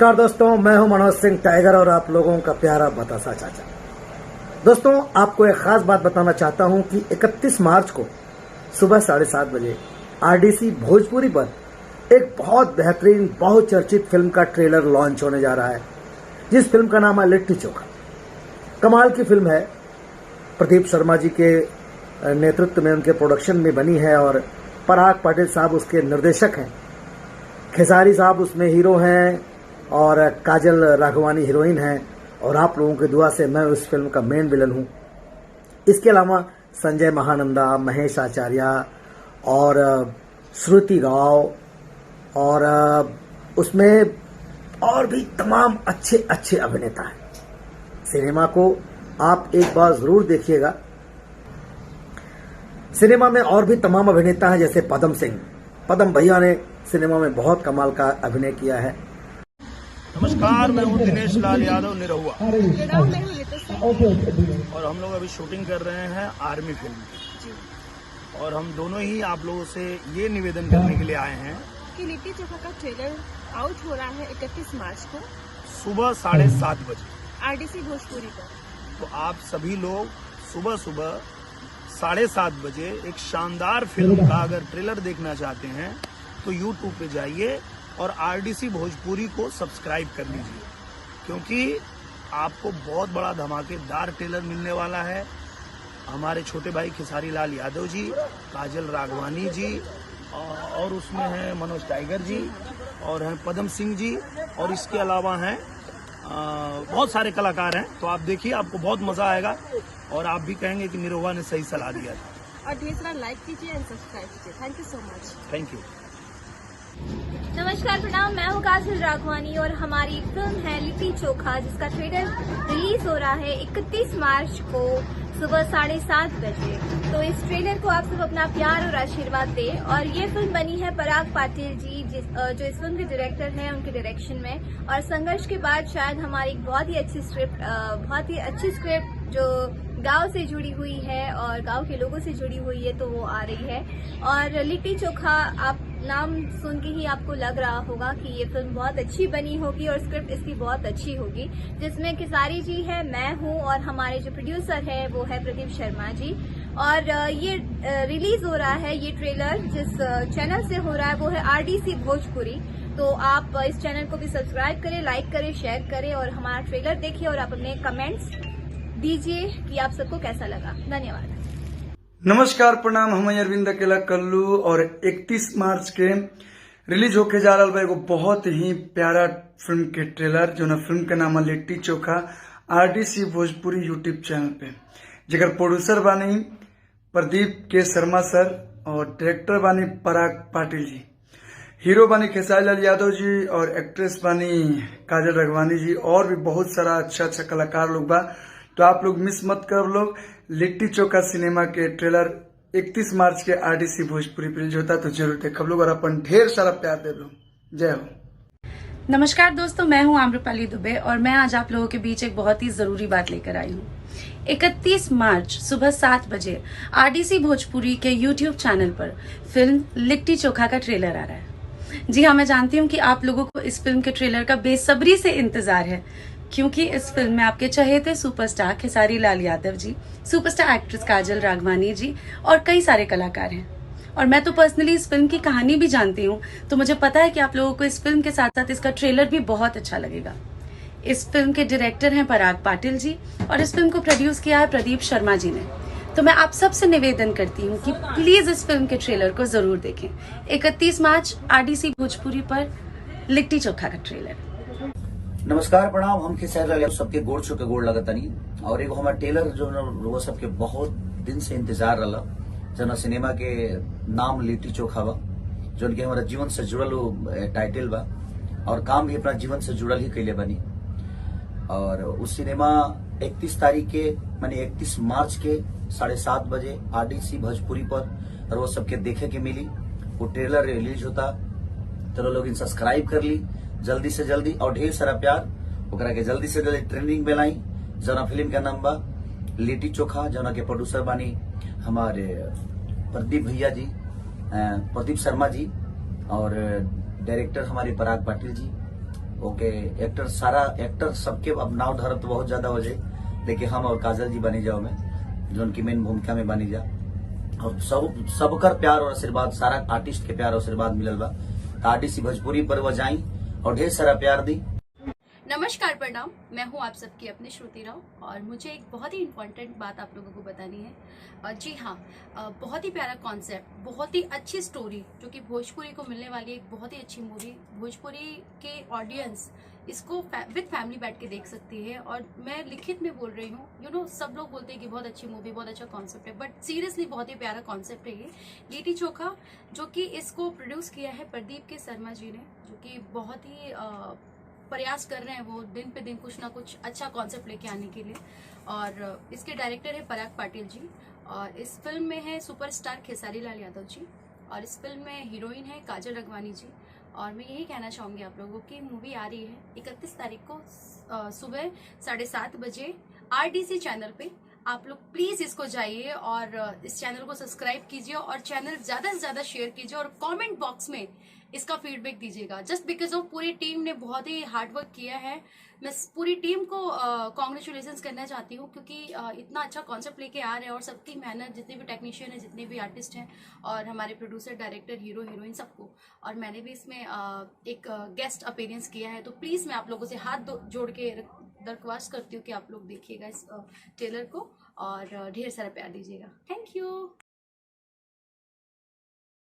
नमस्कार दोस्तों, मैं हूं मनोज सिंह टाइगर और आप लोगों का प्यारा बतासा चाचा। दोस्तों, आपको एक खास बात बताना चाहता हूं कि 31 मार्च को सुबह 7:30 बजे आरडीसी भोजपुरी पर एक बहुत बेहतरीन, बहुत चर्चित फिल्म का ट्रेलर लॉन्च होने जा रहा है, जिस फिल्म का नाम है लिट्टी चोखा। कमाल की फिल्म है, प्रदीप शर्मा जी के नेतृत्व में उनके प्रोडक्शन में बनी है और पराग पाटिल साहब उसके निर्देशक हैं। खेसारी साहब उसमें हीरो हैं और काजल राघवानी हीरोइन हैं और आप लोगों की दुआ से मैं उस फिल्म का मेन विलन हूं। इसके अलावा संजय महानंदा, महेश आचार्य और श्रुति राव और उसमें और भी तमाम अच्छे अच्छे अभिनेता हैं। सिनेमा को आप एक बार जरूर देखिएगा। सिनेमा में और भी तमाम अभिनेता हैं, जैसे पदम सिंह। पदम भैया ने सिनेमा में बहुत कमाल का अभिनय किया है। नमस्कार, मैं हूं दिनेश लाल यादव निरहुआ और हम लोग अभी शूटिंग कर रहे हैं आर्मी फिल्म की। और हम दोनों ही आप लोगों से ये निवेदन करने के लिए आए हैं कि लिट्टी चोखा का ट्रेलर आउट हो रहा है 31 मार्च को सुबह 7:30 बजे आरडीसी भोजपुरी पर। तो आप सभी लोग सुबह 7:30 बजे एक शानदार फिल्म का अगर ट्रेलर देखना चाहते हैं तो यूट्यूब पे जाइए और आरडीसी भोजपुरी को सब्सक्राइब कर लीजिए, क्योंकि आपको बहुत बड़ा धमाकेदार ट्रेलर मिलने वाला है। हमारे छोटे भाई खेसारी लाल यादव जी, काजल राघवानी जी और उसमें हैं मनोज टाइगर जी और हैं पदम सिंह जी और इसके अलावा हैं बहुत सारे कलाकार हैं। तो आप देखिए, आपको बहुत मजा आएगा और आप भी कहेंगे कि निरहुआ ने सही सलाह दिया था। और ढेर सारा लाइक कीजिए एंड सब्सक्राइब कीजिए। Thank you so much. Thank you. नमस्कार, प्रणाम। मैं हूँ काजल राघवानी और हमारी फिल्म है लिट्टी चोखा, जिसका ट्रेलर रिलीज हो रहा है 31 मार्च को सुबह 7:30 बजे। तो इस ट्रेलर को आप सब अपना प्यार और आशीर्वाद दें। और ये फिल्म बनी है पराग पाटिल जी, जो इस फिल्म के डायरेक्टर हैं, उनके डायरेक्शन में। और संघर्ष के बाद शायद हमारी एक बहुत ही अच्छी स्क्रिप्ट जो गांव से जुड़ी हुई है और गांव के लोगों से जुड़ी हुई है, तो वो आ रही है। और लिट्टी चोखा, आप नाम सुन के ही आपको लग रहा होगा कि ये फिल्म बहुत अच्छी बनी होगी और स्क्रिप्ट इसकी बहुत अच्छी होगी, जिसमें खेसारी जी है, मैं हूँ और हमारे जो प्रोड्यूसर है वो है प्रदीप शर्मा जी। और ये रिलीज हो रहा है, ये ट्रेलर जिस चैनल से हो रहा है वो है आरडीसी भोजपुरी। तो आप इस चैनल को भी सब्सक्राइब करें, लाइक करें, शेयर करें और हमारा ट्रेलर देखिए और आप अपने कमेंट्स दीजिए कि आप सबको कैसा लगा। धन्यवाद। नमस्कार, प्रणाम। हम अरविंद अकेला कल्लू और 31 मार्च के रिलीज होके जा रहा है एगो बहुत ही प्यारा फिल्म के ट्रेलर, जो ना फिल्म के नाम है litti chokha, RDC Bhojpuri YouTube channel पे। जेकर प्रोड्यूसर बानी प्रदीप के शर्मा सर और डायरेक्टर बानी पराग पाटिल जी। हीरो बानी खेसारी लाल यादव जी और एक्ट्रेस बानी काजल राघवानी जी और भी बहुत सारा अच्छा अच्छा कलाकार लोग बा। तो आप लोग मिस मत कर लोग। लिट्टी चोखा सिनेमा के ट्रेलर 31 मार्च के आरडीसी भोजपुरी पे रिलीज होता, तो जरूर देखो लोग और अपन ढेर सारा प्यार दे दो। जय हो। नमस्कार दोस्तों, मैं हूं आम्रपाली दुबे और मैं आज आप लोगों के बीच एक बहुत ही जरूरी बात लेकर आई हूं। 31 मार्च सुबह 7 बजे आरडीसी भोजपुरी के यूट्यूब चैनल पर फिल्म लिट्टी चोखा का ट्रेलर आ रहा है। जी हाँ, मैं जानती हूँ कि आप लोगों को इस फिल्म के ट्रेलर का बेसब्री से इंतजार है, क्योंकि इस फिल्म में आपके चहेते superstar Khesari Lal Yadav ji, superstar actress काजल राघवानी जी और कई सारे कलाकार हैं। और मैं तो पर्सनली इस फिल्म की कहानी भी जानती हूँ, तो मुझे पता है कि आप लोगों को इस फिल्म के साथ साथ इसका ट्रेलर भी बहुत अच्छा लगेगा। इस फिल्म के डायरेक्टर हैं पराग पाटिल जी और इस फिल्म को प्रोड्यूस किया है प्रदीप शर्मा जी ने। तो मैं आप सबसे निवेदन करती हूँ कि प्लीज इस फिल्म के ट्रेलर को जरूर देखें। 31 मार्च आरडीसी भोजपुरी पर लिट्टी चोखा का ट्रेलर। नमस्कार, प्रणाम। हम खेसारी लाल यादव सबके गोड़ छू के गोड़ लगतनी और एगो हमारा टेलर जो वो सबके बहुत दिन से इंतजार रहा, जना सिनेमा के नाम लिट्टी चोखा बा, जो उनके हमारा जीवन से जुड़ल टाइटल बा और काम भी अपना जीवन से जुड़ल ही कैले बनी। और उस सिनेमा 31 तारीख के माने 31 मार्च के 7:30 बजे आरडीसी भोजपुरी पर और वो सबके देखे के मिली। वो ट्रेलर रिलीज होता, तो लोग इन सब्सक्राइब कर ली जल्दी से जल्दी और ढेर सारा प्यार ओकरा के जल्दी से जल्दी ट्रेंडिंग में लाई। जना फिल्म का नाम बा लिट्टी चोखा, जना के प्रोड्यूसर बानी हमारे प्रदीप भैया जी, प्रदीप शर्मा जी और डायरेक्टर हमारे पराग पाटिल जी। ओके एक्टर सारा एक्टर सबके अब नाव धरत तो बहुत ज्यादा हो जाए, लेकिन हम और काजल जी बनी जाओ में जो उनकी मेन भूमिका में बनी जा, और सबकर प्यार और आशीर्वाद, सारा आर्टिस्ट के प्यार और आशीर्वाद मिलल बा। आरडीसी भोजपुरी पर वो जाई और ढेर सारा प्यार दी। नमस्कार प्रणाम, मैं हूं आप सबकी अपनी श्रुति राव और मुझे एक बहुत ही इम्पोर्टेंट बात आप लोगों को बतानी है। जी हाँ, बहुत ही प्यारा कॉन्सेप्ट, बहुत ही अच्छी स्टोरी जो कि भोजपुरी को मिलने वाली एक बहुत ही अच्छी मूवी। भोजपुरी के ऑडियंस इसको विद फैमिली बैठ के देख सकती है और मैं लिखित में बोल रही हूँ। सब लोग बोलते हैं कि बहुत अच्छी मूवी, बहुत अच्छा कॉन्सेप्ट है, बट सीरियसली बहुत ही प्यारा कॉन्सेप्ट है ये। लिट्टी चोखा जो कि इसको प्रोड्यूस किया है प्रदीप के शर्मा जी ने, जो कि बहुत ही प्रयास कर रहे हैं वो दिन पे दिन कुछ ना कुछ अच्छा कॉन्सेप्ट लेके आने के लिए। और इसके डायरेक्टर है पराग पाटिल जी, और इस फिल्म में है सुपरस्टार खेसारी लाल यादव जी, और इस फिल्म में हीरोइन है काजल रगवानी जी। और मैं यही कहना चाहूंगी आप लोगों की, मूवी आ रही है 31 तारीख को सुबह 7:30 बजे आरडीसी चैनल पे। आप लोग प्लीज इसको जाइए और इस चैनल को सब्सक्राइब कीजिए और चैनल ज्यादा से ज्यादा शेयर कीजिए और कमेंट बॉक्स में इसका फीडबैक दीजिएगा। जस्ट बिकॉज ऑफ पूरी टीम ने बहुत ही हार्डवर्क किया है। मैं पूरी टीम को कॉन्ग्रेचुलेशंस करना चाहती हूँ, क्योंकि इतना अच्छा कॉन्सेप्ट लेके आ रहे हैं और सबकी मेहनत, जितने भी टेक्नीशियन हैं, जितने भी आर्टिस्ट हैं और हमारे प्रोड्यूसर, डायरेक्टर, हीरो, हीरोइन, सबको। और मैंने भी इसमें एक गेस्ट अपीयरेंस किया है, तो प्लीज मैं आप लोगों से हाथ जोड़ के दरख्वास्त करती हूँ कि आप लोग देखिएगा इस ट्रेलर को और ढेर सारा प्यार दीजिएगा। Thank you.